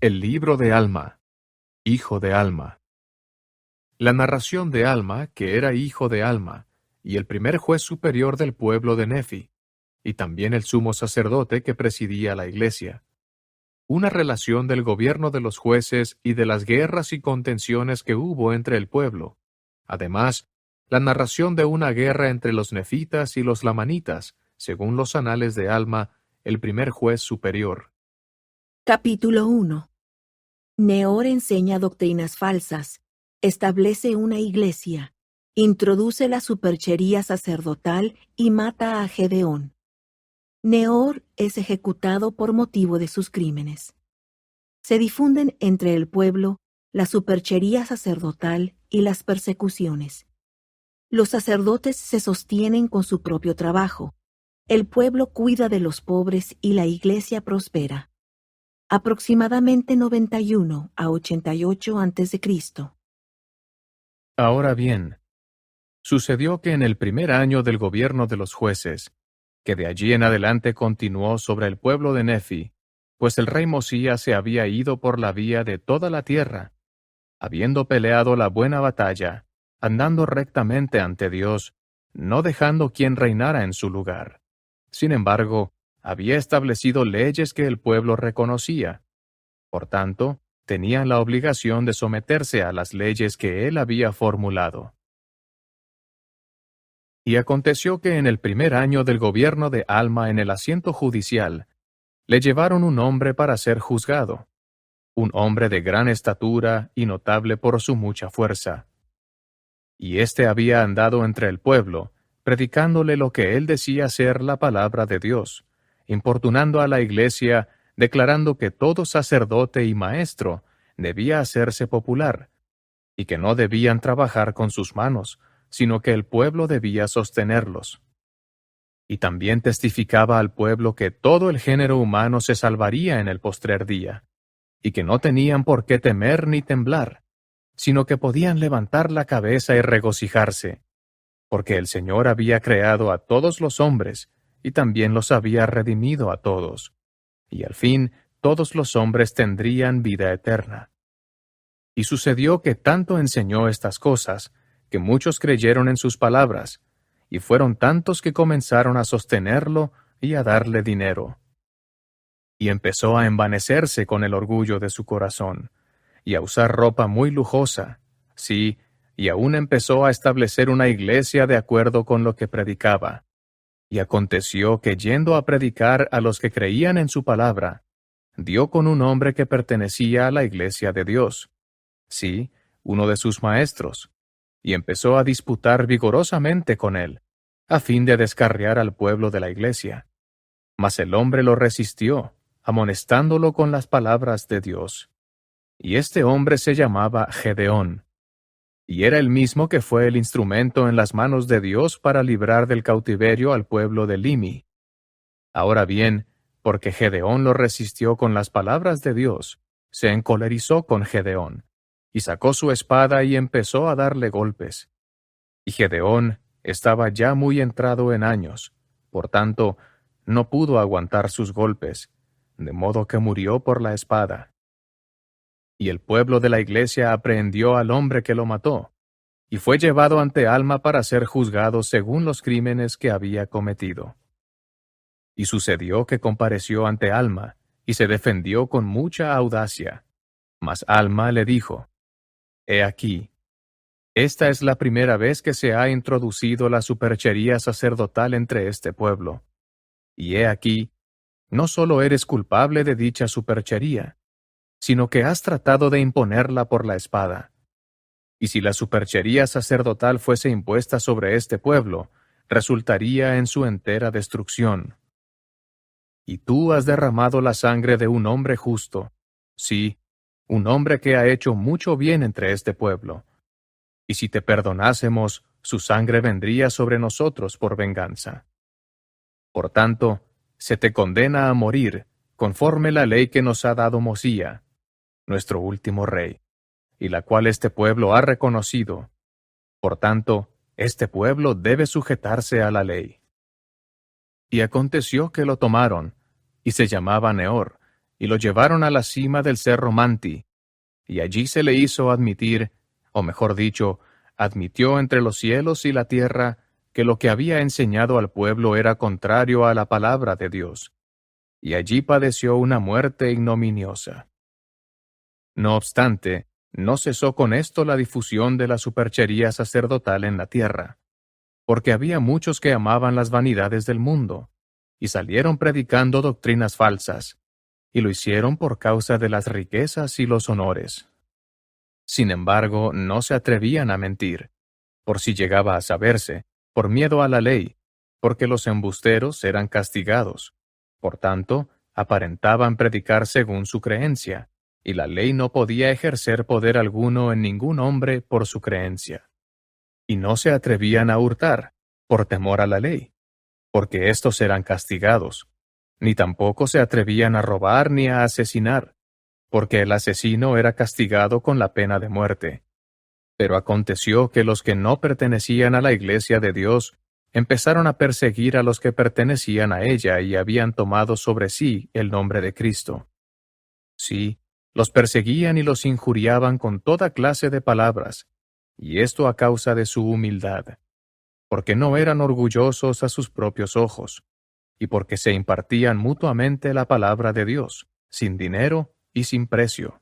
El libro de Alma, hijo de Alma. La narración de Alma, que era hijo de Alma, y el primer juez superior del pueblo de Nefi, y también el sumo sacerdote que presidía la iglesia. Una relación del gobierno de los jueces y de las guerras y contenciones que hubo entre el pueblo. Además, la narración de una guerra entre los nefitas y los lamanitas, según los anales de Alma, el primer juez superior. Capítulo 1. Neor enseña doctrinas falsas, establece una iglesia, introduce la superchería sacerdotal y mata a Gedeón. Neor es ejecutado por motivo de sus crímenes. Se difunden entre el pueblo la superchería sacerdotal y las persecuciones. Los sacerdotes se sostienen con su propio trabajo. El pueblo cuida de los pobres y la iglesia prospera. Aproximadamente 91 a 88 a.C. Ahora bien, sucedió que en el primer año del gobierno de los jueces, que de allí en adelante continuó sobre el pueblo de Nefi, pues el rey Mosías se había ido por la vía de toda la tierra, habiendo peleado la buena batalla, andando rectamente ante Dios, no dejando quien reinara en su lugar. Sin embargo, había establecido leyes que el pueblo reconocía. Por tanto, tenían la obligación de someterse a las leyes que él había formulado. Y aconteció que en el primer año del gobierno de Alma en el asiento judicial, le llevaron un hombre para ser juzgado, un hombre de gran estatura y notable por su mucha fuerza. Y éste había andado entre el pueblo, predicándole lo que él decía ser la palabra de Dios, importunando a la iglesia, declarando que todo sacerdote y maestro debía hacerse popular, y que no debían trabajar con sus manos, sino que el pueblo debía sostenerlos. Y también testificaba al pueblo que todo el género humano se salvaría en el postrer día, y que no tenían por qué temer ni temblar, sino que podían levantar la cabeza y regocijarse, porque el Señor había creado a todos los hombres, y también los había redimido a todos, y al fin todos los hombres tendrían vida eterna. Y sucedió que tanto enseñó estas cosas, que muchos creyeron en sus palabras, y fueron tantos que comenzaron a sostenerlo y a darle dinero. Y empezó a envanecerse con el orgullo de su corazón, y a usar ropa muy lujosa, sí, y aún empezó a establecer una iglesia de acuerdo con lo que predicaba. Y aconteció que yendo a predicar a los que creían en su palabra, dio con un hombre que pertenecía a la iglesia de Dios, sí, uno de sus maestros, y empezó a disputar vigorosamente con él, a fin de descarriar al pueblo de la iglesia. Mas el hombre lo resistió, amonestándolo con las palabras de Dios. Y este hombre se llamaba Gedeón, y era el mismo que fue el instrumento en las manos de Dios para librar del cautiverio al pueblo de Limi. Ahora bien, porque Gedeón lo resistió con las palabras de Dios, se encolerizó con Gedeón, y sacó su espada y empezó a darle golpes. Y Gedeón estaba ya muy entrado en años, por tanto, no pudo aguantar sus golpes, de modo que murió por la espada. Y el pueblo de la iglesia aprehendió al hombre que lo mató, y fue llevado ante Alma para ser juzgado según los crímenes que había cometido. Y sucedió que compareció ante Alma, y se defendió con mucha audacia. Mas Alma le dijo: He aquí, esta es la primera vez que se ha introducido la superchería sacerdotal entre este pueblo. Y he aquí, no solo eres culpable de dicha superchería, sino que has tratado de imponerla por la espada. Y si la superchería sacerdotal fuese impuesta sobre este pueblo, resultaría en su entera destrucción. Y tú has derramado la sangre de un hombre justo, sí, un hombre que ha hecho mucho bien entre este pueblo. Y si te perdonásemos, su sangre vendría sobre nosotros por venganza. Por tanto, se te condena a morir, conforme la ley que nos ha dado Mosía, nuestro último rey, y la cual este pueblo ha reconocido. Por tanto, este pueblo debe sujetarse a la ley. Y aconteció que lo tomaron, y se llamaba Neor, y lo llevaron a la cima del cerro Manti, y allí se le hizo admitir, o mejor dicho, admitió entre los cielos y la tierra, que lo que había enseñado al pueblo era contrario a la palabra de Dios, y allí padeció una muerte ignominiosa. No obstante, no cesó con esto la difusión de la superchería sacerdotal en la tierra, porque había muchos que amaban las vanidades del mundo, y salieron predicando doctrinas falsas, y lo hicieron por causa de las riquezas y los honores. Sin embargo, no se atrevían a mentir, por si llegaba a saberse, por miedo a la ley, porque los embusteros eran castigados. Por tanto, aparentaban predicar según su creencia, y la ley no podía ejercer poder alguno en ningún hombre por su creencia. Y no se atrevían a hurtar, por temor a la ley, porque éstos eran castigados, ni tampoco se atrevían a robar ni a asesinar, porque el asesino era castigado con la pena de muerte. Pero aconteció que los que no pertenecían a la iglesia de Dios empezaron a perseguir a los que pertenecían a ella y habían tomado sobre sí el nombre de Cristo. Sí, los perseguían y los injuriaban con toda clase de palabras, y esto a causa de su humildad, porque no eran orgullosos a sus propios ojos, y porque se impartían mutuamente la palabra de Dios, sin dinero y sin precio.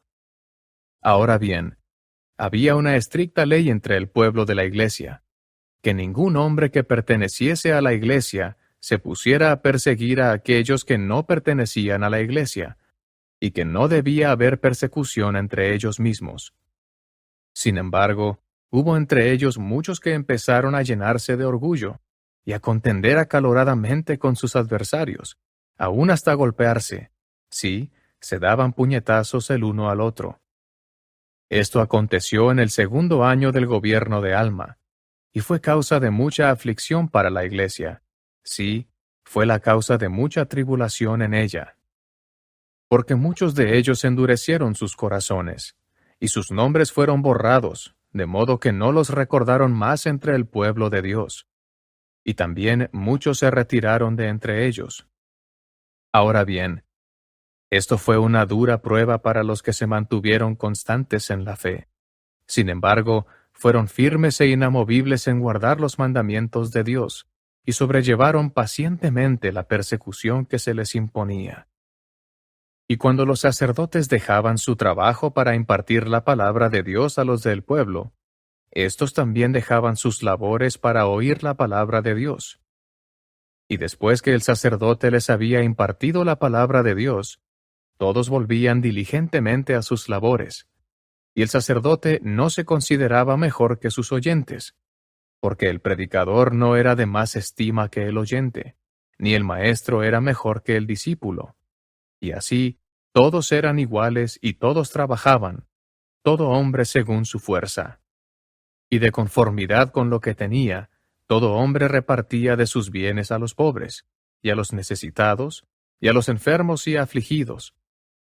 Ahora bien, había una estricta ley entre el pueblo de la iglesia, que ningún hombre que perteneciese a la iglesia se pusiera a perseguir a aquellos que no pertenecían a la iglesia, y que no debía haber persecución entre ellos mismos. Sin embargo, hubo entre ellos muchos que empezaron a llenarse de orgullo, y a contender acaloradamente con sus adversarios, aún hasta golpearse. Sí, se daban puñetazos el uno al otro. Esto aconteció en el segundo año del gobierno de Alma, y fue causa de mucha aflicción para la iglesia. Sí, fue la causa de mucha tribulación en ella. Porque muchos de ellos endurecieron sus corazones, y sus nombres fueron borrados, de modo que no los recordaron más entre el pueblo de Dios. Y también muchos se retiraron de entre ellos. Ahora bien, esto fue una dura prueba para los que se mantuvieron constantes en la fe. Sin embargo, fueron firmes e inamovibles en guardar los mandamientos de Dios, y sobrellevaron pacientemente la persecución que se les imponía. Y cuando los sacerdotes dejaban su trabajo para impartir la palabra de Dios a los del pueblo, estos también dejaban sus labores para oír la palabra de Dios. Y después que el sacerdote les había impartido la palabra de Dios, todos volvían diligentemente a sus labores, y el sacerdote no se consideraba mejor que sus oyentes, porque el predicador no era de más estima que el oyente, ni el maestro era mejor que el discípulo. Y así, todos eran iguales y todos trabajaban, todo hombre según su fuerza. Y de conformidad con lo que tenía, todo hombre repartía de sus bienes a los pobres, y a los necesitados, y a los enfermos y afligidos.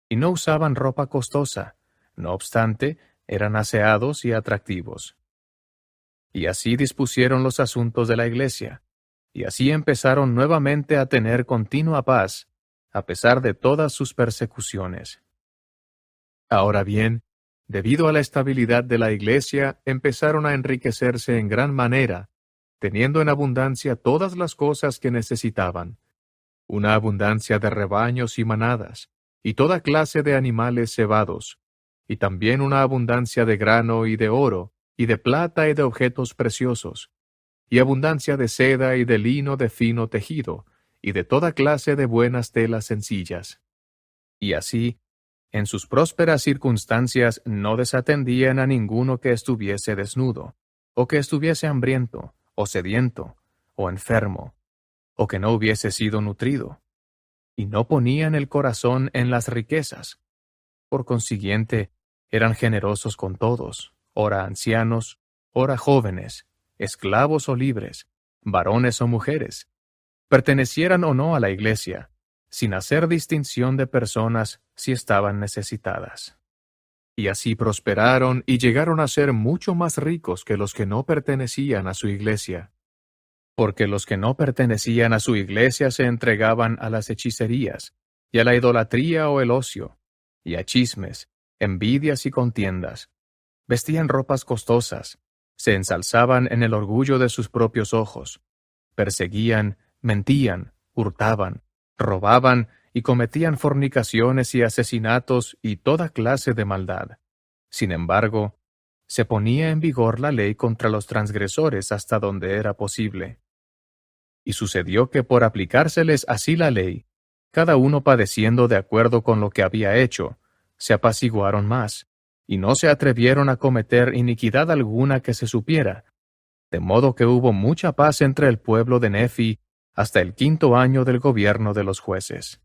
Y no usaban ropa costosa, no obstante, eran aseados y atractivos. Y así dispusieron los asuntos de la iglesia, y así empezaron nuevamente a tener continua paz, a pesar de todas sus persecuciones. Ahora bien, debido a la estabilidad de la iglesia, empezaron a enriquecerse en gran manera, teniendo en abundancia todas las cosas que necesitaban, una abundancia de rebaños y manadas, y toda clase de animales cebados, y también una abundancia de grano y de oro, y de plata y de objetos preciosos, y abundancia de seda y de lino de fino tejido, y de toda clase de buenas telas sencillas. Y así, en sus prósperas circunstancias no desatendían a ninguno que estuviese desnudo, o que estuviese hambriento, o sediento, o enfermo, o que no hubiese sido nutrido, y no ponían el corazón en las riquezas. Por consiguiente, eran generosos con todos, ora ancianos, ora jóvenes, esclavos o libres, varones o mujeres, pertenecieran o no a la iglesia, sin hacer distinción de personas si estaban necesitadas. Y así prosperaron y llegaron a ser mucho más ricos que los que no pertenecían a su iglesia, porque los que no pertenecían a su iglesia se entregaban a las hechicerías, y a la idolatría o el ocio, y a chismes, envidias y contiendas. Vestían ropas costosas, se ensalzaban en el orgullo de sus propios ojos, perseguían, mentían, hurtaban, robaban y cometían fornicaciones y asesinatos y toda clase de maldad. Sin embargo, se ponía en vigor la ley contra los transgresores hasta donde era posible. Y sucedió que por aplicárseles así la ley, cada uno padeciendo de acuerdo con lo que había hecho, se apaciguaron más, y no se atrevieron a cometer iniquidad alguna que se supiera, de modo que hubo mucha paz entre el pueblo de Nefi hasta el 5.º año del gobierno de los jueces.